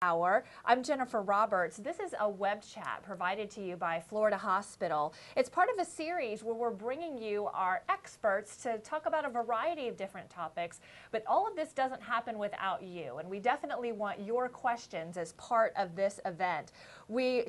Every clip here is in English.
Hour. I'm Jennifer Roberts. This is a web chat provided to you by Florida Hospital. It's part of a series where we're bringing you our experts to talk about a variety of different topics, but all of this doesn't happen without you, and we definitely want your questions as part of this event.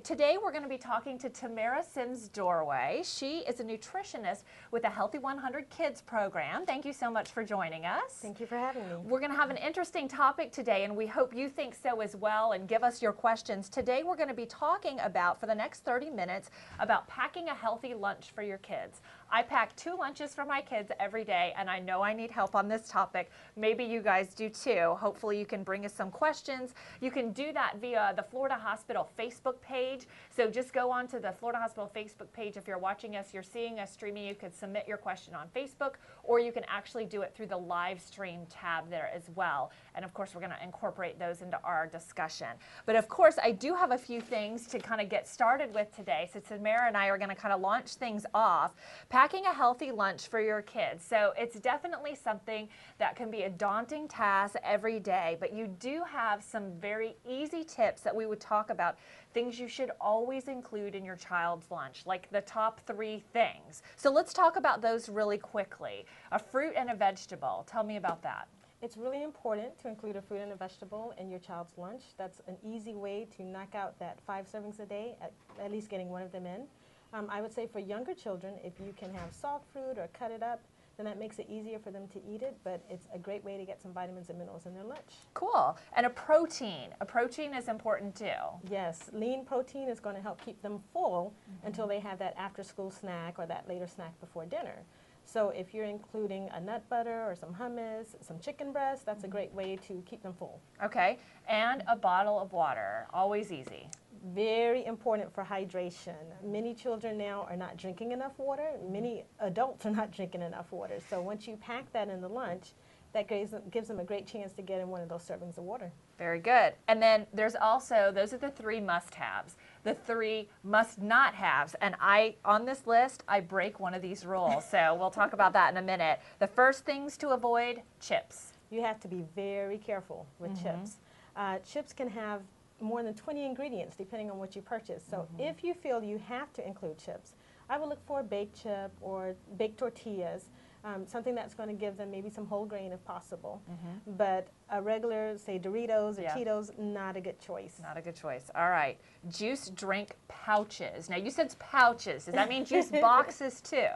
Today we're going to be talking to Tamara Sims-Dorway. She is a nutritionist with the Healthy 100 Kids program. Thank you so much for joining us. Thank you for having me. We're going to have an interesting topic today, and we hope you think so as well and give us your questions. Today we're going to be talking about, for the next 30 minutes, about packing a healthy lunch for your kids. I pack 2 lunches for my kids every day, and I know I need help on this topic. Maybe you guys do too. Hopefully you can bring us some questions. You can do that via the Florida Hospital Facebook page. So just go on to the Florida Hospital Facebook page. If you're watching us, you're seeing us streaming, you could submit your question on Facebook, or you can actually do it through the live stream tab there as well. And of course, we're going to incorporate those into our discussion. But of course, I do have a few things to kind of get started with today. So Tamara and I are going to kind of launch things off. Packing a healthy lunch for your kids. So it's definitely something that can be a daunting task every day, but you do have some very easy tips that we would talk about, things you should always include in your child's lunch, like the top 3 things. So let's talk about those really quickly. A fruit and a vegetable. Tell me about that. It's really important to include a fruit and a vegetable in your child's lunch. That's an easy way to knock out that 5 servings a day, at least getting one of them in. I would say for younger children, if you can have salt fruit or cut it up, then that makes it easier for them to eat it, but it's a great way to get some vitamins and minerals in their lunch. Cool. And a protein. A protein is important too. Yes, lean protein is going to help keep them full until they have that after-school snack or that later snack before dinner. So if you're including a nut butter or some hummus, some chicken breast, that's a great way to keep them full. Okay. And a bottle of water. Always easy. Very important for hydration. Many children now are not drinking enough water. Many adults are not drinking enough water. So once you pack that in the lunch, that gives them a great chance to get in one of those servings of water. Very good. And then there's also, those are the 3 must-haves, the 3 must-not-haves. And on this list, I break one of these rules. So we'll talk about that in a minute. The first things to avoid, chips. You have to be very careful with chips. Chips can have more than 20 ingredients depending on what you purchase. So if you feel you have to include chips, I would look for a baked chip or baked tortillas, something that's going to give them maybe some whole grain if possible. But a regular, say, Doritos or Cheetos, not a good choice. Not a good choice. All right. Juice drink pouches. Now, you said pouches. Does that mean juice boxes too?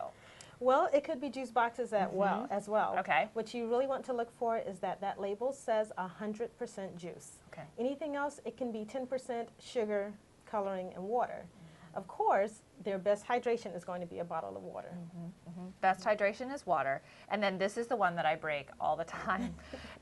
Well, it could be juice boxes as well. Okay. What you really want to look for is that label says 100% juice. Okay. Anything else, it can be 10% sugar, coloring, and water. Of course, their best hydration is going to be a bottle of water. Best hydration is water. And then this is the one that I break all the time.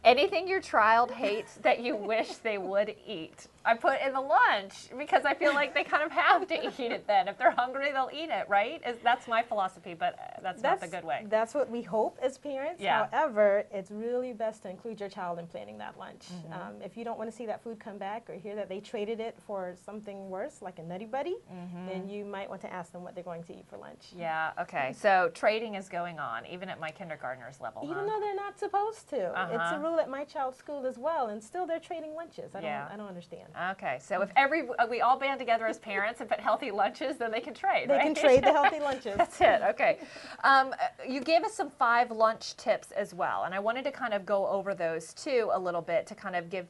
Anything your child hates that you wish they would eat. I put in the lunch because I feel like they kind of have to eat it then. If they're hungry, they'll eat it, right? That's my philosophy, but that's not the good way. That's what we hope as parents. Yeah. However, it's really best to include your child in planning that lunch. If you don't want to see that food come back or hear that they traded it for something worse, like a Nutty Buddy, then you might want to ask them what they're going to eat for lunch. Yeah, okay. So trading is going on, even at my kindergartner's level, Even though they're not supposed to. It's a rule at my child's school as well, and still they're trading lunches. I don't understand. Okay, so if we all band together as parents and put healthy lunches, then they can trade, They right? can trade the healthy lunches. That's it, okay. You gave us some 5 lunch tips as well, and I wanted to kind of go over those too a little bit to kind of give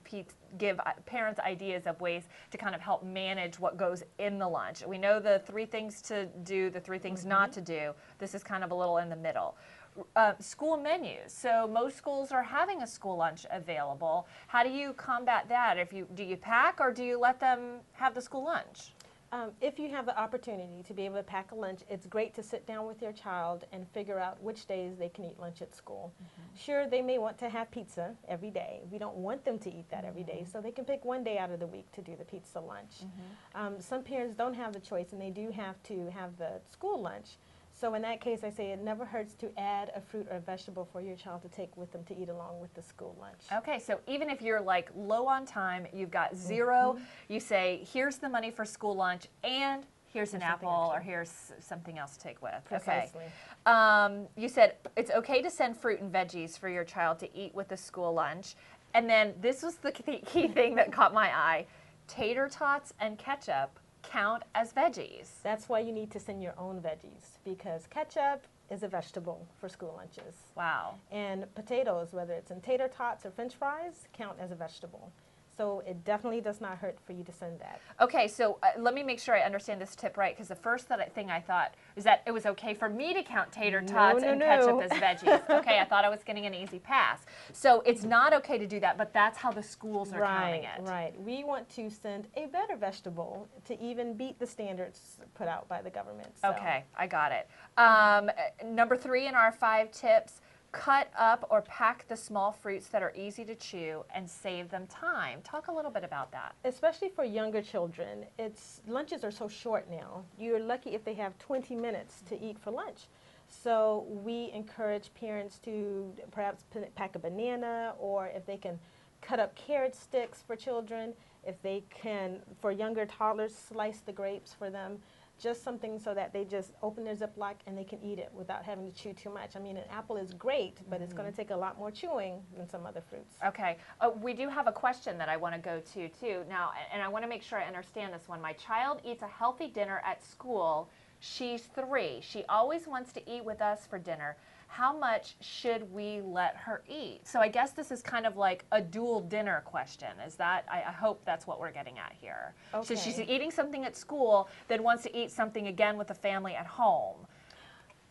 parents ideas of ways to kind of help manage what goes in the lunch. We know the 3 things to do, the 3 things not to do. This is kind of a little in the middle. School menus. So most schools are having a school lunch available. How do you combat that? Do you pack or do you let them have the school lunch? If you have the opportunity to be able to pack a lunch, it's great to sit down with your child and figure out which days they can eat lunch at school. Sure, they may want to have pizza every day. We don't want them to eat that every day, so they can pick one day out of the week to do the pizza lunch. Some parents don't have the choice, and they do have to have the school lunch. So in that case, I say it never hurts to add a fruit or a vegetable for your child to take with them to eat along with the school lunch. Okay, so even if you're like low on time, you've got 0, you say, here's the money for school lunch and here's an apple or here's something else to take with. Precisely. Okay. You said it's okay to send fruit and veggies for your child to eat with the school lunch. And then this was the key thing that caught my eye. Tater tots and ketchup count as veggies. That's why you need to send your own veggies, because ketchup is a vegetable for school lunches. Wow. And potatoes, whether it's in tater tots or french fries, count as a vegetable. So it definitely does not hurt for you to send that. Okay, so let me make sure I understand this tip right, because the first thing I thought is that it was okay for me to count tater tots and ketchup as veggies. Okay, I thought I was getting an easy pass. So it's not okay to do that, but that's how the schools are counting it. Right. We want to send a better vegetable to even beat the standards put out by the government. So. Okay, I got it. Number 3 in our 5 tips. Cut up or pack the small fruits that are easy to chew and save them time. Talk a little bit about that. Especially for younger children, lunches are so short now. You're lucky if they have 20 minutes to eat for lunch. So we encourage parents to perhaps pack a banana, or if they can cut up carrot sticks for children, if they can, for younger toddlers, slice the grapes for them. Just something so that they just open their Ziploc and they can eat it without having to chew too much. I mean, an apple is great, but it's going to take a lot more chewing than some other fruits. Okay. We do have a question that I want to go to, too. Now, and I want to make sure I understand this one. My child eats a healthy dinner at school. She's 3. She always wants to eat with us for dinner. How much should we let her eat? So I guess this is kind of like a dual dinner question. Is that, I hope that's what we're getting at here. Okay. So she's eating something at school, then wants to eat something again with the family at home.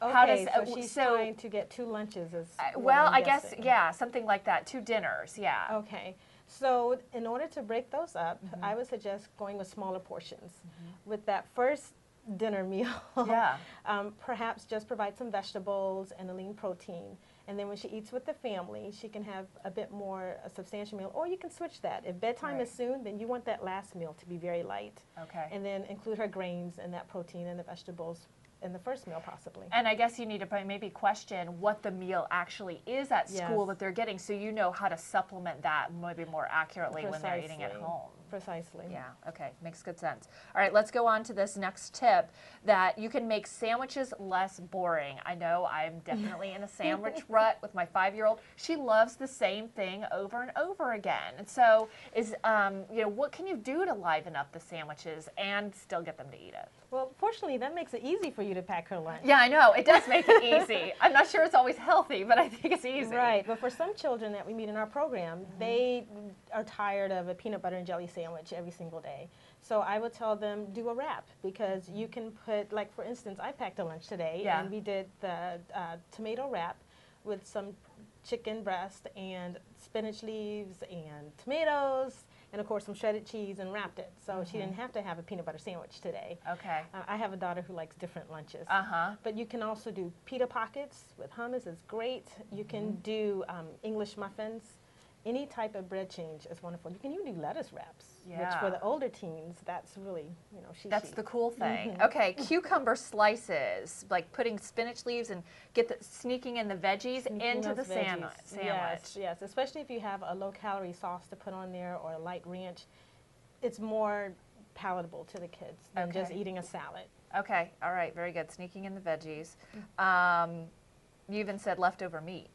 Okay, so she's trying to get 2 lunches. Well, I guess, yeah, something like that, 2 dinners, yeah. Okay. So in order to break those up, I would suggest going with smaller portions. With that first dinner meal, yeah. Perhaps just provide some vegetables and a lean protein. And then when she eats with the family, she can have a bit more, a substantial meal, or you can switch that. If bedtime is soon, then you want that last meal to be very light. Okay. And then include her grains and that protein and the vegetables in the first meal possibly. And I guess you need to maybe question what the meal actually is at school that they're getting, so you know how to supplement that maybe more accurately when they're eating at home. Precisely. Yeah, okay, makes good sense. All right, let's go on to this next tip, that you can make sandwiches less boring. I know I'm definitely in a sandwich rut with my 5-year-old. She loves the same thing over and over again. And so what can you do to liven up the sandwiches and still get them to eat it? Well, fortunately, that makes it easy for you to pack her lunch. Yeah, I know. It does make it easy. I'm not sure it's always healthy, but I think it's easy. Right, but for some children that we meet in our program, they are tired of a peanut butter and jelly sandwich every single day. So I would tell them, do a wrap, because you can put, like for instance, I packed a lunch today, and we did the tomato wrap with some chicken breast and spinach leaves and tomatoes, and of course some shredded cheese, and wrapped it. So she didn't have to have a peanut butter sandwich today. Okay. I have a daughter who likes different lunches. But you can also do pita pockets with hummus is great. You can do English muffins. Any type of bread change is wonderful. You can even do lettuce wraps, which for the older teens, that's really, That's the cool thing. Okay, cucumber slices, like putting spinach leaves and sneaking in the veggies into the sandwich. Yes, especially if you have a low-calorie sauce to put on there or a light ranch. It's more palatable to the kids than just eating a salad. Okay, all right, very good. Sneaking in the veggies. You even said leftover meat.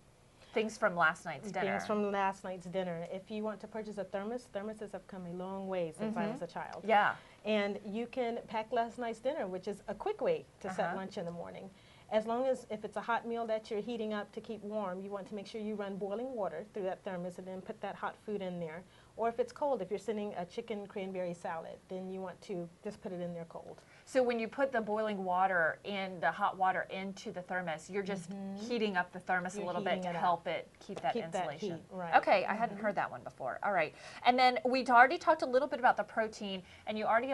Things from last night's dinner. Things from last night's dinner. If you want to purchase a thermoses have come a long way since I was a child. Yeah. And you can pack last night's dinner, which is a quick way to set lunch in the morning. As long as, if it's a hot meal that you're heating up to keep warm, you want to make sure you run boiling water through that thermos and then put that hot food in there. Or if it's cold, if you're sending a chicken cranberry salad, then you want to just put it in there cold. So when you put the boiling water in, the hot water into the thermos, you're just heating up the thermos a little bit to help it keep that insulation. That heat, right. Okay, I hadn't heard that one before. All right. And then we'd already talked a little bit about the protein, and you already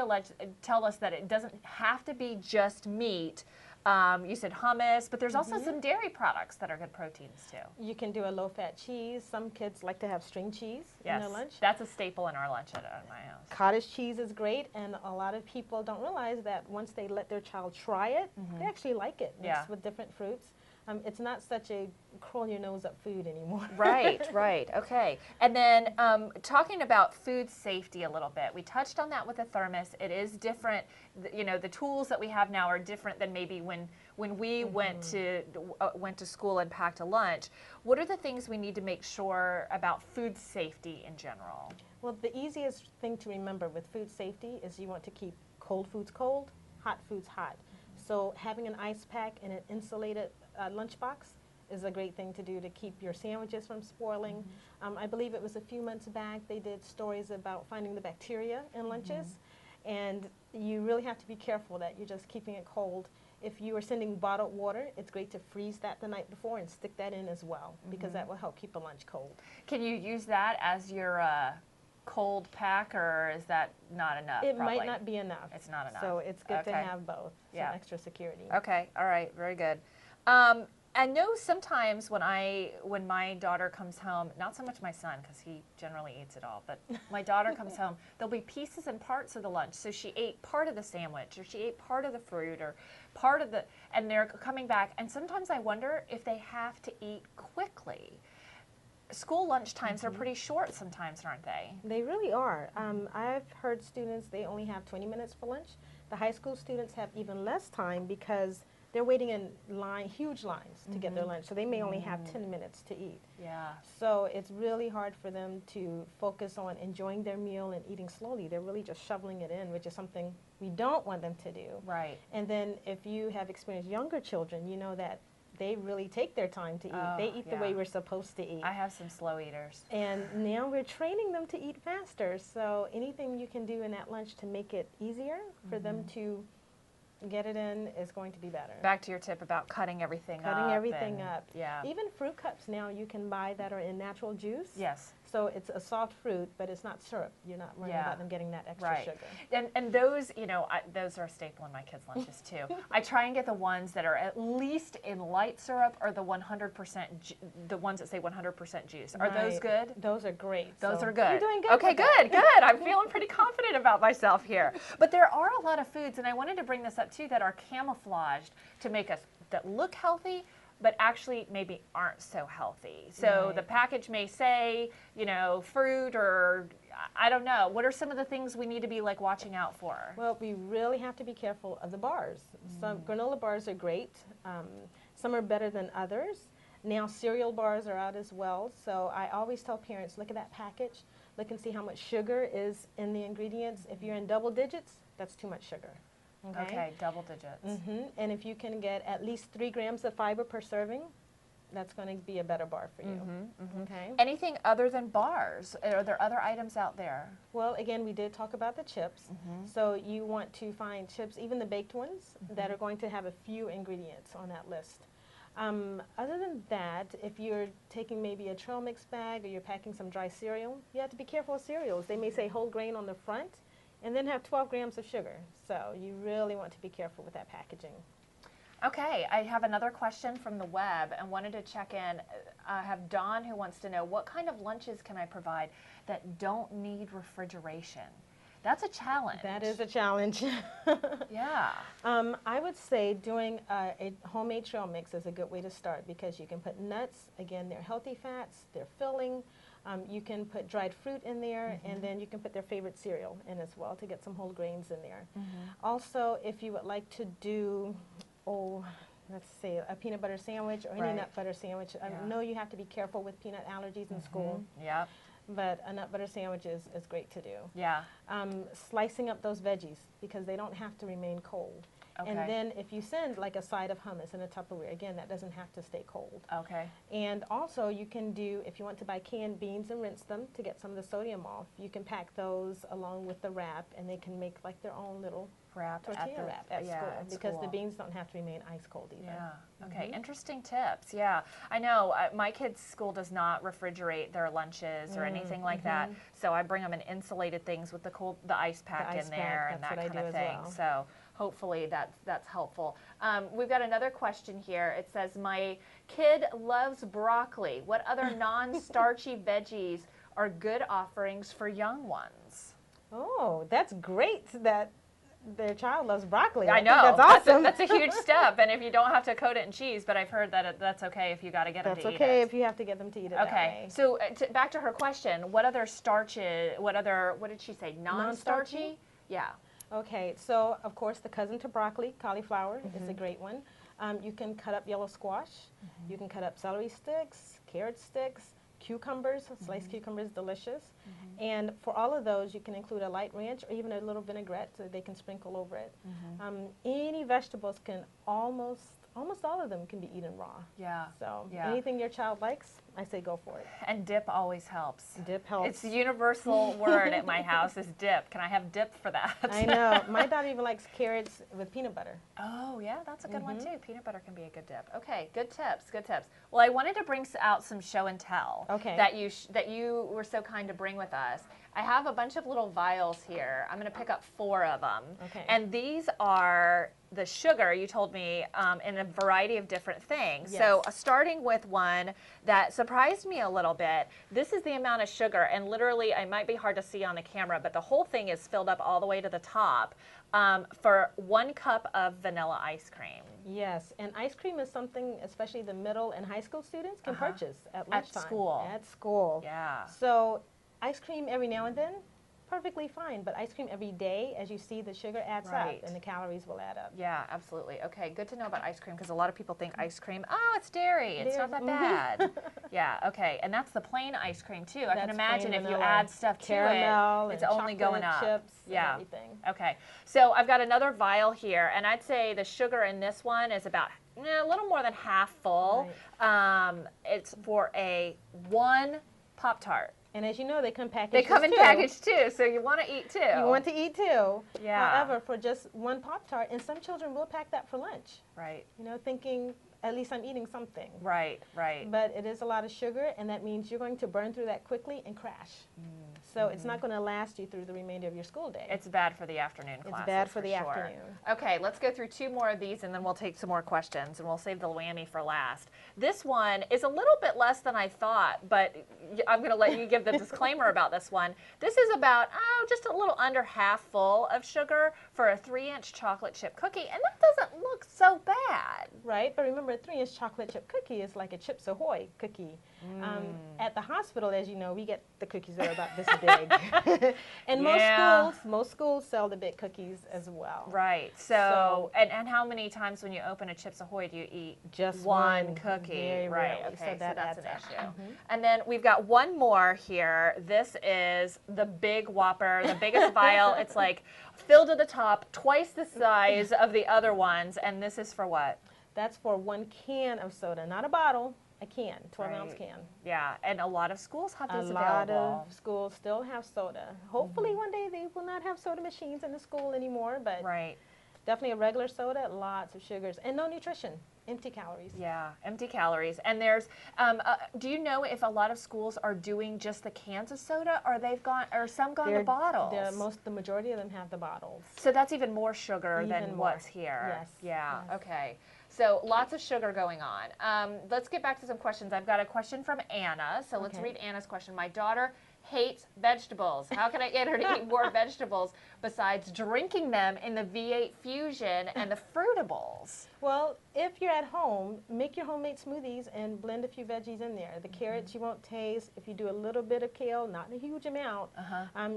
tell us that it doesn't have to be just meat. You said hummus, but there's also some dairy products that are good proteins too. You can do a low-fat cheese. Some kids like to have string cheese in their lunch. That's a staple in our lunch at my house. Cottage cheese is great, and a lot of people don't realize that once they let their child try it, they actually like it mixed with different fruits. it's not such a curl your nose up food anymore. Right, right. Okay. And then talking about food safety a little bit, we touched on that with the thermos. It is different. You know, the tools that we have now are different than maybe when we went to school and packed a lunch. What are the things we need to make sure about food safety in general? Well, the easiest thing to remember with food safety is you want to keep cold foods cold, hot foods hot. So having an ice pack and an insulated lunchbox is a great thing to do to keep your sandwiches from spoiling. I believe it was a few months back they did stories about finding the bacteria in lunches, and you really have to be careful that you're just keeping it cold. If you are sending bottled water, it's great to freeze that the night before and stick that in as well, because that will help keep a lunch cold. Can you use that as your cold pack, or is that not enough? It might not be enough. It's not enough. So it's good to Okay. have both, some Yeah. extra security. Okay, all right, very good. I know sometimes when my daughter comes home, not so much my son because he generally eats it all, but my daughter comes home, there'll be pieces and parts of the lunch. So she ate part of the sandwich, or she ate part of the fruit, or part of and they're coming back. And sometimes I wonder if they have to eat quickly. School lunch times are pretty short sometimes, aren't they? They really are. I've heard students, they only have 20 minutes for lunch. The high school students have even less time because they're waiting in huge lines to get their lunch. So they may only have 10 minutes to eat. Yeah. So it's really hard for them to focus on enjoying their meal and eating slowly. They're really just shoveling it in, which is something we don't want them to do. Right. And then if you have experienced younger children, you know that they really take their time to eat. Oh, they eat the yeah. way we're supposed to eat. I have some slow eaters. And now we're training them to eat faster. So anything you can do in that lunch to make it easier for them to get it in is going to be better. Back to your tip about cutting everything up. Cutting everything up. Yeah. Even fruit cups now you can buy that are in natural juice. Yes. So it's a soft fruit, but it's not syrup. You're not worrying about them getting that extra Right. sugar. And those, you know, those are a staple in my kids' lunches too. I try and get the ones that are at least in light syrup, or the 100%, the ones that say 100% juice. Are those good? Those are great. Those So are good. You're doing good. Okay, with that. good, good. I'm feeling pretty confident about myself here. But there are a lot of foods, and I wanted to bring this up too, that are camouflaged to make us that look healthy, but actually maybe aren't so healthy. So Right. the package may say, you know, fruit, or I don't know. What are some of the things we need to be like watching out for? Well, we really have to be careful of the bars. Some granola bars are great. Some are better than others. Now cereal bars are out as well. So I always tell parents, look at that package. Look and see how much sugar is in the ingredients. If you're in double digits, that's too much sugar. Okay, double digits. And if you can get at least 3 grams of fiber per serving, that's going to be a better bar for you. Okay. Anything other than bars? Are there other items out there? Well, again, we did talk about the chips. So you want to find chips, even the baked ones, that are going to have a few ingredients on that list. Other than that, if you're taking maybe a trail mix bag or you're packing some dry cereal, you have to be careful of cereals. They may say whole grain on the front and then have 12 grams of sugar. So you really want to be careful with that packaging. Okay, I have another question from the web and wanted to check in. I have Dawn who wants to know, what kind of lunches can I provide that don't need refrigeration? That's a challenge. That is a challenge. Yeah. I would say doing a homemade trail mix is a good way to start, because you can put nuts. Again, they're healthy fats, they're filling. You can put dried fruit in there, and then you can put their favorite cereal in as well to get some whole grains in there. Also, if you would like to do, let's say a peanut butter sandwich or any nut butter sandwich. I know you have to be careful with peanut allergies in school. Yeah. But a nut butter sandwich is great to do. Yeah. Slicing up those veggies, because they don't have to remain cold. Okay. And then if you send like a side of hummus in a Tupperware, again, that doesn't have to stay cold. Okay. And also you can do, if you want to buy canned beans and rinse them to get some of the sodium off, you can pack those along with the wrap, and they can make like their own little tortilla wrap at school, because the beans don't have to remain ice cold either. Yeah. Okay. Interesting tips. Yeah. I know my kids' school does not refrigerate their lunches or anything like that. So I bring them in insulated things with the ice pack in there and that kind of thing. So hopefully that's helpful. We've got another question here. It says, my kid loves broccoli. What other non-starchy veggies are good offerings for young ones? Oh, that's great that their child loves broccoli. I know. That's awesome. That's a huge step. And if you don't have to coat it in cheese, but I've heard that that's okay if you got to get them to eat it. That's okay if you have to get them to eat it that way. So back to her question, what other starches, what did she say, non-starchy? Yeah. Okay, so of course the cousin to broccoli, cauliflower, is a great one. You can cut up yellow squash. You can cut up celery sticks, carrot sticks, cucumbers. Sliced cucumbers, delicious. And for all of those, you can include a light ranch or even a little vinaigrette so they can sprinkle over it. Any vegetables can almost all of them can be eaten raw. Yeah. So anything your child likes, I say go for it. And dip always helps. Dip helps. It's the universal word at my house is dip. Can I have dip for that? I know. My daughter even likes carrots with peanut butter. Oh, yeah, that's a good one too. Peanut butter can be a good dip. Okay, good tips, good tips. Well, I wanted to bring out some show and tell that you were so kind to bring with us. I have a bunch of little vials here. I'm going to pick up 4 of them. Okay. And these are the sugar, you told me, in a variety of different things. Yes. So starting with one that surprised me a little bit, this is the amount of sugar, and literally, it might be hard to see on the camera, but the whole thing is filled up all the way to the top for 1 cup of vanilla ice cream. Yes, and ice cream is something especially the middle and high school students can purchase at lunchtime. At school. At school. Yeah. So ice cream every now and then, perfectly fine, but ice cream every day, as you see, the sugar adds up and the calories will add up. Yeah, absolutely. Okay, good to know about ice cream because a lot of people think ice cream, oh, it's dairy. It's not that bad. Yeah, okay, and that's the plain ice cream too. I can imagine if you add stuff to it, it's only going up. Chips and everything. Okay, so I've got another vial here, and I'd say the sugar in this one is about a little more than half full. Right. It's for a 1 Pop-Tart. And as you know, they come packaged They come in packaged too, so you want to eat too. You want to eat too. Yeah. However, for just 1 Pop-Tart, and some children will pack that for lunch. Right. You know, thinking, at least I'm eating something. Right, right. But it is a lot of sugar, and that means you're going to burn through that quickly and crash. So it's not going to last you through the remainder of your school day. It's bad for the afternoon classes. It's bad for the afternoon. Okay, let's go through 2 more of these, and then we'll take some more questions, and we'll save the whammy for last. This one is a little bit less than I thought, but I'm going to let you give the disclaimer about this one. This is about, just a little under half full of sugar for a 3-inch chocolate chip cookie, and that doesn't look so bad. Right, but remember, a 3-inch chocolate chip cookie is like a Chips Ahoy cookie. At the hospital, as you know, we get the cookies that are about this big. And most schools sell the big cookies as well. Right. So and how many times when you open a Chips Ahoy do you eat just one cookie? Very right. rarely. Okay. So that's an issue. Mm-hmm. And then we've got one more here. This is the big Whopper, the biggest vial. It's like filled to the top, twice the size of the other ones. And this is for what? That's for 1 can of soda, not a bottle. A can, 12-ounce can. Yeah, and a lot of schools have these available. A lot of schools still have soda. Hopefully one day they will not have soda machines in the school anymore, but definitely a regular soda, lots of sugars, and no nutrition, empty calories. Yeah, empty calories. And there's, do you know if a lot of schools are doing just the cans of soda, or some gone to bottles? The majority of them have the bottles. So that's even more sugar than what's here. Yes. Yeah. Yes. Okay. So lots of sugar going on. Let's get back to some questions. I've got a question from Anna. So let's read Anna's question. My daughter hates vegetables. How can I get her to eat more vegetables besides drinking them in the V8 Fusion and the Fruitables? Well, if you're at home, make your homemade smoothies and blend a few veggies in there. The carrots you won't taste. If you do a little bit of kale, not a huge amount,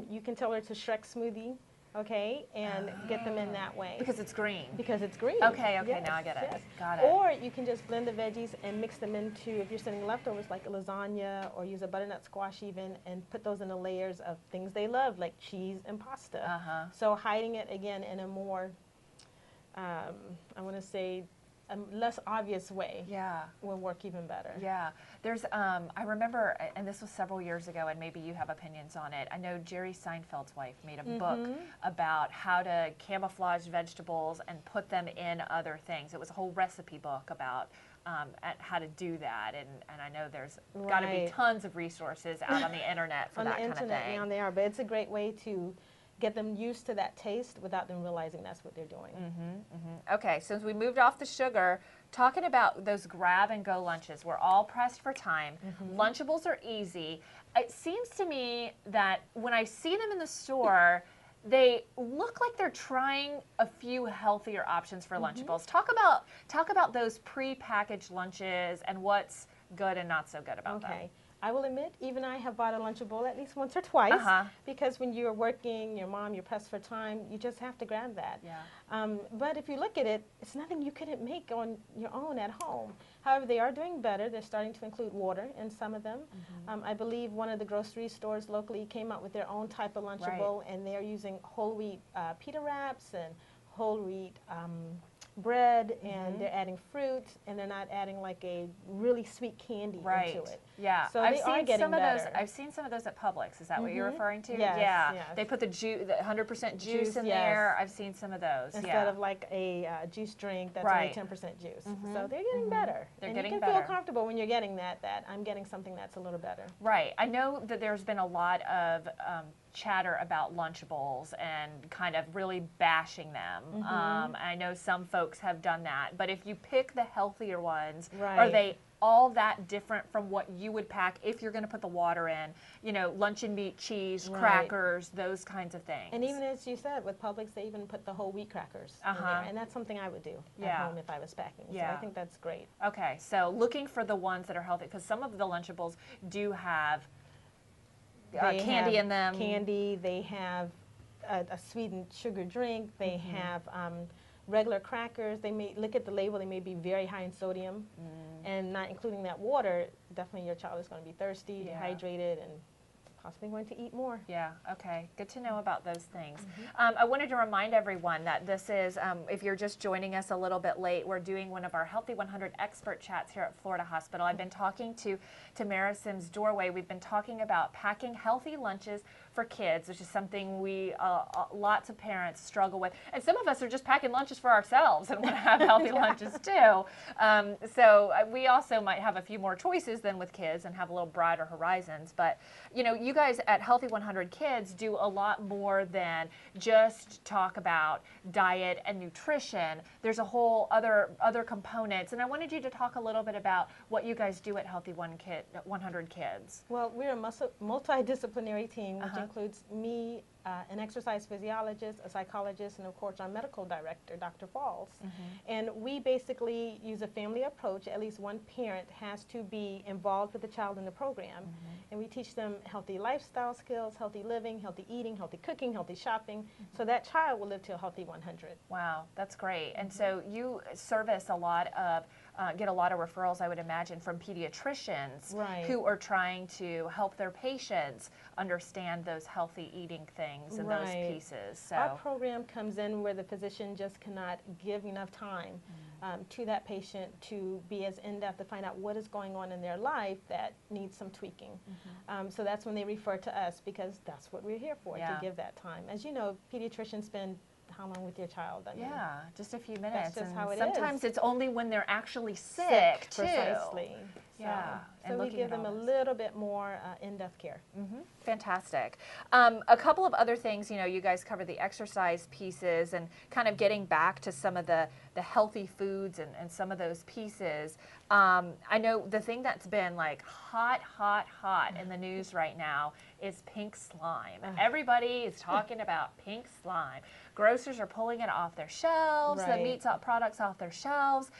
you can tell her to Shrek smoothie. Okay, and get them in that way. Because it's green. Because it's green. Okay, yes, now I get it. Yes. Got it. Or you can just blend the veggies and mix them into, if you're sending leftovers like a lasagna, or use a butternut squash even, and put those in the layers of things they love, like cheese and pasta. So hiding it, again, in a more, I want to say, a less obvious way will work even better. Yeah. There's, I remember, and this was several years ago, and maybe you have opinions on it. I know Jerry Seinfeld's wife made a book about how to camouflage vegetables and put them in other things. It was a whole recipe book about how to do that, and I know there's got to be tons of resources out on the internet for that kind of thing. On the internet now they are, but it's a great way to get them used to that taste without them realizing that's what they're doing. Okay, so as we moved off the sugar, talking about those grab-and-go lunches, we're all pressed for time. Lunchables are easy. It seems to me that when I see them in the store, they look like they're trying a few healthier options for Lunchables. Talk about those pre-packaged lunches and what's good and not so good about them. Okay. I will admit, even I have bought a Lunchable at least once or twice, because when you're working, your mom, you're pressed for time, you just have to grab that. Yeah. But if you look at it, it's nothing you couldn't make on your own at home. However, they are doing better. They're starting to include water in some of them. I believe one of the grocery stores locally came out with their own type of Lunchable, and they're using whole wheat pita wraps and whole wheat bread, and they're adding fruit, and they're not adding like a really sweet candy into it. Yeah, so they are getting better. I've seen some of those at Publix. Is that what you're referring to? Yes, yeah. yes. They put the 100% juice in there. I've seen some of those. Instead of like a juice drink that's only 10% juice. So they're getting better. They're getting you can feel comfortable when you're getting that I'm getting something that's a little better. Right. I know that there's been a lot of chatter about Lunchables and kind of really bashing them. I know some folks have done that, but if you pick the healthier ones, are they all that different from what you would pack if you're going to put the water in? You know, luncheon meat, cheese, crackers, those kinds of things. And even as you said, with Publix, they even put the whole wheat crackers in there, and that's something I would do at home if I was packing. So I think that's great. Okay, so looking for the ones that are healthy, because some of the Lunchables do have candy in them. Candy, they have a sweetened sugar drink, they have regular crackers. They may look at the label, they may be very high in sodium, and not including that water, definitely your child is going to be thirsty, dehydrated, and possibly going to eat more. Yeah, okay. Good to know about those things. I wanted to remind everyone that this is, if you're just joining us a little bit late, we're doing one of our Healthy 100 expert chats here at Florida Hospital. I've been talking to Tamara Sims-Dorway. We've been talking about packing healthy lunches for kids, which is something we, lots of parents struggle with. And some of us are just packing lunches for ourselves and want to have healthy lunches too. So we also might have a few more choices than with kids and have a little broader horizons. But, you know, you guys at Healthy 100 Kids do a lot more than just talk about diet and nutrition. There's a whole other components. And I wanted you to talk a little bit about what you guys do at Healthy 100 Kids. Well, we're a multidisciplinary team, which includes me, an exercise physiologist, a psychologist, and of course our medical director, Dr. Falls. And we basically use a family approach. At least one parent has to be involved with the child in the program. And we teach them healthy lifestyle skills, healthy living, healthy eating, healthy cooking, healthy shopping, so that child will live to a healthy 100. Wow, that's great. And so you service a lot of get a lot of referrals, I would imagine, from pediatricians who are trying to help their patients understand those healthy eating things and those pieces. So our program comes in where the physician just cannot give enough time to that patient to be as in-depth to find out what is going on in their life that needs some tweaking. So that's when they refer to us, because that's what we're here for, to give that time. As you know, pediatricians spend how long with your child? I mean, just a few minutes. That's just how it sometimes is. it's only when they're actually sick too. Precisely. So we give them a little bit more in-depth care. Fantastic. A couple of other things, you know, you guys cover the exercise pieces and kind of getting back to some of the healthy foods and some of those pieces. I know the thing that's been like hot in the news right now is pink slime. Everybody is talking about pink slime. Grocers are pulling it off their shelves, the meat products off their shelves.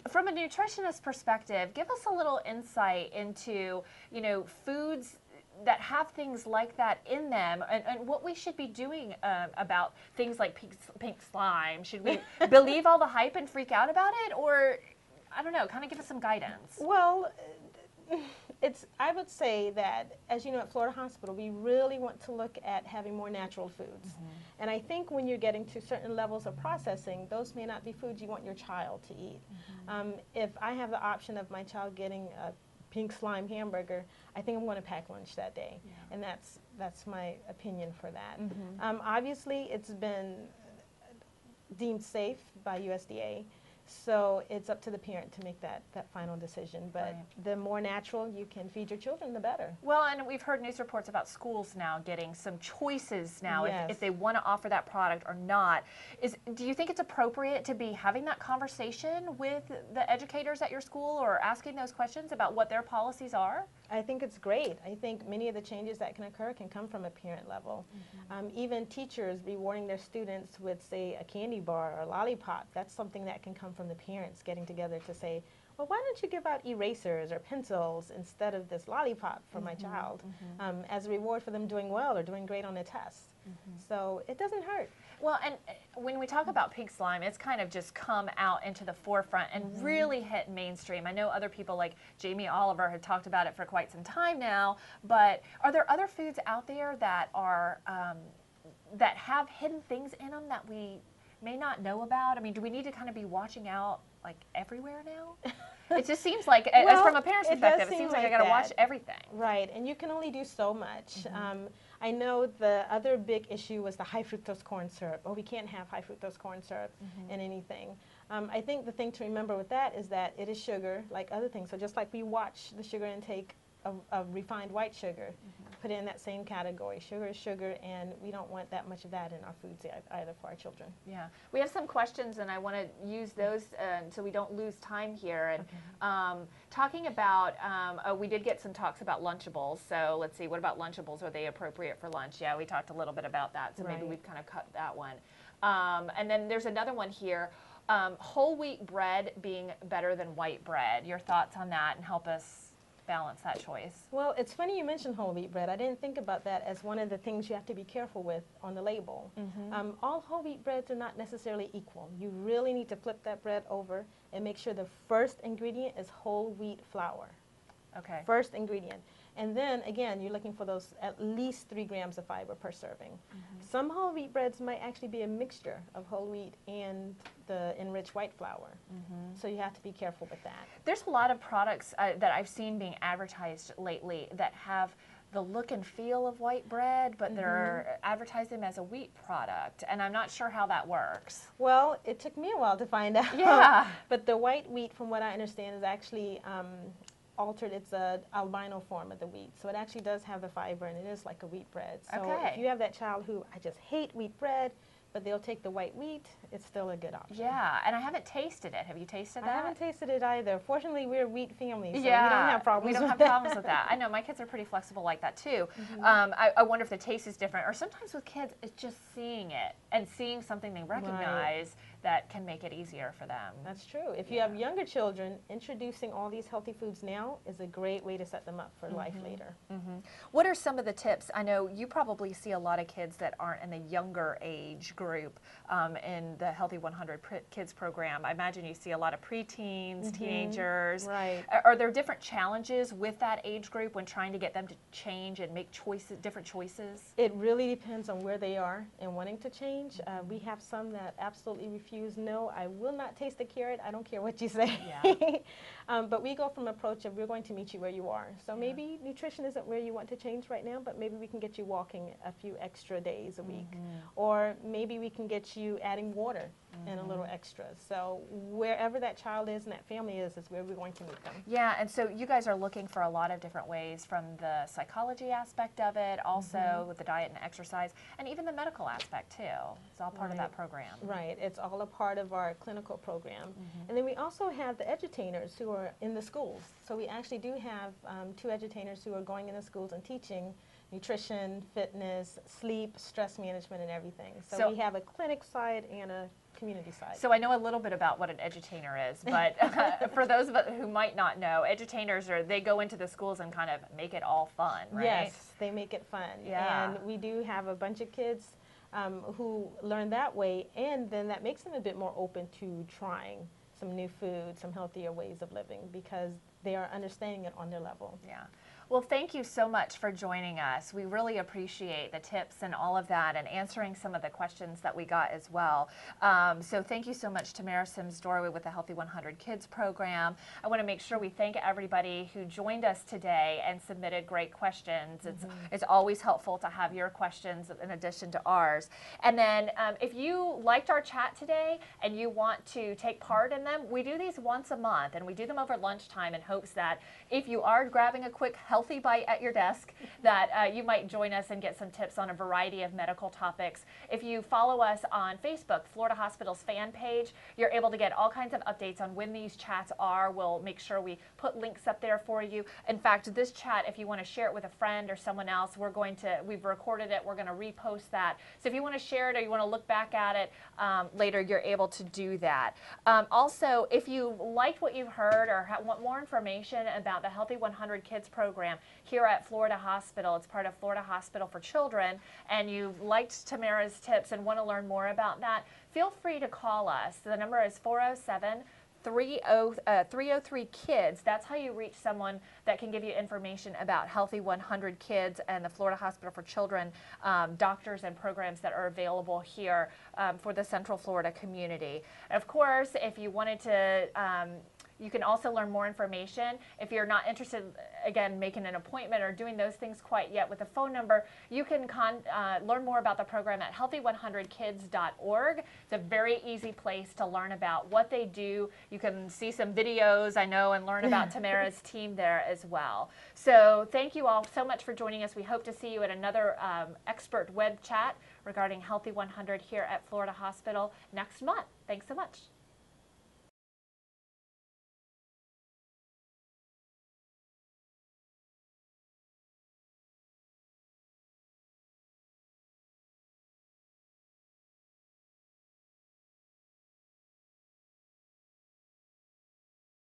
From a nutritionist perspective, give us a little insight into, you know, foods that have things like that in them, and what we should be doing about things like pink slime. Should we believe all the hype and freak out about it, or, I don't know, kind of give us some guidance? Well, I would say that, as you know, at Florida Hospital, we really want to look at having more natural foods. And I think when you're getting to certain levels of processing, those may not be foods you want your child to eat. If I have the option of my child getting a pink slime hamburger, I think I'm going to pack lunch that day. And that's my opinion for that. Obviously, it's been deemed safe by USDA. So it's up to the parent to make that final decision. But the more natural you can feed your children, the better. Well, and we've heard news reports about schools now getting some choices now if they want to offer that product or not. Do you think it's appropriate to be having that conversation with the educators at your school or asking those questions about what their policies are? I think it's great. I think many of the changes that can occur can come from a parent level. Even teachers rewarding their students with, say, a candy bar or a lollipop, that's something that can come from the parents getting together to say, well, why don't you give out erasers or pencils instead of this lollipop for my child as a reward for them doing well or doing great on a test. So it doesn't hurt. Well, and when we talk about pink slime, it's kind of just come out into the forefront and really hit mainstream. I know other people like Jamie Oliver had talked about it for quite some time now, but are there other foods out there that are that have hidden things in them that we may not know about? I mean, do we need to kind of be watching out like everywhere now? It just seems like, as from a parent's perspective, it seems like I got to watch everything. Right, and you can only do so much. I know the other big issue was the high fructose corn syrup. Oh, we can't have high fructose corn syrup in anything. I think the thing to remember with that is that it is sugar like other things. So just like we watch the sugar intake of refined white sugar, put it in that same category. Sugar is sugar, and we don't want that much of that in our foods either for our children. Yeah, we have some questions, and I want to use those so we don't lose time here. And talking about, we did get some talks about Lunchables. So let's see, what about Lunchables? Are they appropriate for lunch? Yeah, we talked a little bit about that, so maybe we've kind of cut that one. And then there's another one here. Whole wheat bread being better than white bread. Your thoughts on that, and help us balance that choice. Well, it's funny you mentioned whole wheat bread. I didn't think about that as one of the things you have to be careful with on the label. All whole wheat breads are not necessarily equal. You really need to flip that bread over and make sure the first ingredient is whole wheat flour. Okay. First ingredient. And then, again, you're looking for those at least 3 grams of fiber per serving. Some whole wheat breads might actually be a mixture of whole wheat and the enriched white flour. So you have to be careful with that. There's a lot of products that I've seen being advertised lately that have the look and feel of white bread, but they're advertising them as a wheat product, and I'm not sure how that works. Well, it took me a while to find out. Yeah. But the white wheat, from what I understand, is actually altered. It's an albino form of the wheat, so it actually does have the fiber, and it is like a wheat bread. So if you have that child who, I just hate wheat bread, but they'll take the white wheat, it's still a good option. Yeah, and I haven't tasted it. Have you tasted that? I haven't tasted it either. Fortunately, we're a wheat family, so we don't have problems with that. We don't have problems with that. I know, my kids are pretty flexible like that too. I wonder if the taste is different, or sometimes with kids, it's just seeing it and seeing something they recognize that can make it easier for them. That's true. If you have younger children, introducing all these healthy foods now is a great way to set them up for life later. What are some of the tips? I know you probably see a lot of kids that aren't in the younger age group in the Healthy 100 Kids program. I imagine you see a lot of preteens, teenagers. Right. Are there different challenges with that age group when trying to get them to change and make choices, different choices? It really depends on where they are and wanting to change. We have some that absolutely refuse. No, I will not taste the carrot. I don't care what you say. But we go from an approach of we're going to meet you where you are. So maybe nutrition isn't where you want to change right now, but maybe we can get you walking a few extra days a week. Or maybe we can get you adding water and a little extra. So wherever that child is and that family is where we're going to meet them. Yeah, and so you guys are looking for a lot of different ways, from the psychology aspect of it, also with the diet and exercise, and even the medical aspect too. It's all part of that program. Right, it's all a part of our clinical program. And then we also have the edutators who are in the schools. So we actually do have 2 edutators who are going in the schools and teaching nutrition, fitness, sleep, stress management, and everything. So we have a clinic side and a community side. So I know a little bit about what an edutainer is, but for those of us who might not know, edutators they go into the schools and kind of make it all fun, right? Yes, they make it fun. And we do have a bunch of kids who learn that way, and then that makes them a bit more open to trying some new food, some healthier ways of living, because they are understanding it on their level. Yeah. Well, thank you so much for joining us. We really appreciate the tips and all of that, and answering some of the questions that we got as well. So thank you so much, Tamara Sims-Dorway with the Healthy 100 Kids program. I want to make sure we thank everybody who joined us today and submitted great questions. It's always helpful to have your questions in addition to ours. And then if you liked our chat today and you want to take part in them, we do these once a month, and we do them over lunchtime in hopes that if you are grabbing a quick healthy healthy bite at your desk, that you might join us and get some tips on a variety of medical topics. If you follow us on Facebook, Florida Hospital's fan page, you're able to get all kinds of updates on when these chats are. We'll make sure we put links up there for you. In fact, this chat, if you want to share it with a friend or someone else, we've recorded it, we're going to repost that. So if you want to share it or you want to look back at it later, you're able to do that. Also, if you liked what you've heard or want more information about the Healthy 100 Kids program here at Florida Hospital, it's part of Florida Hospital for Children, and you liked Tamara's tips and want to learn more about that, feel free to call us. The number is 407-303-KIDS. That's how you reach someone that can give you information about Healthy 100 Kids and the Florida Hospital for Children doctors and programs that are available here for the Central Florida community. Of course, if you wanted to you can also learn more information. If you're not interested, again, making an appointment or doing those things quite yet with a phone number, you can learn more about the program at healthy100kids.org. It's a very easy place to learn about what they do. You can see some videos, I know, and learn about Tamara's team there as well. So thank you all so much for joining us. We hope to see you at another expert web chat regarding Healthy 100 here at Florida Hospital next month. Thanks so much.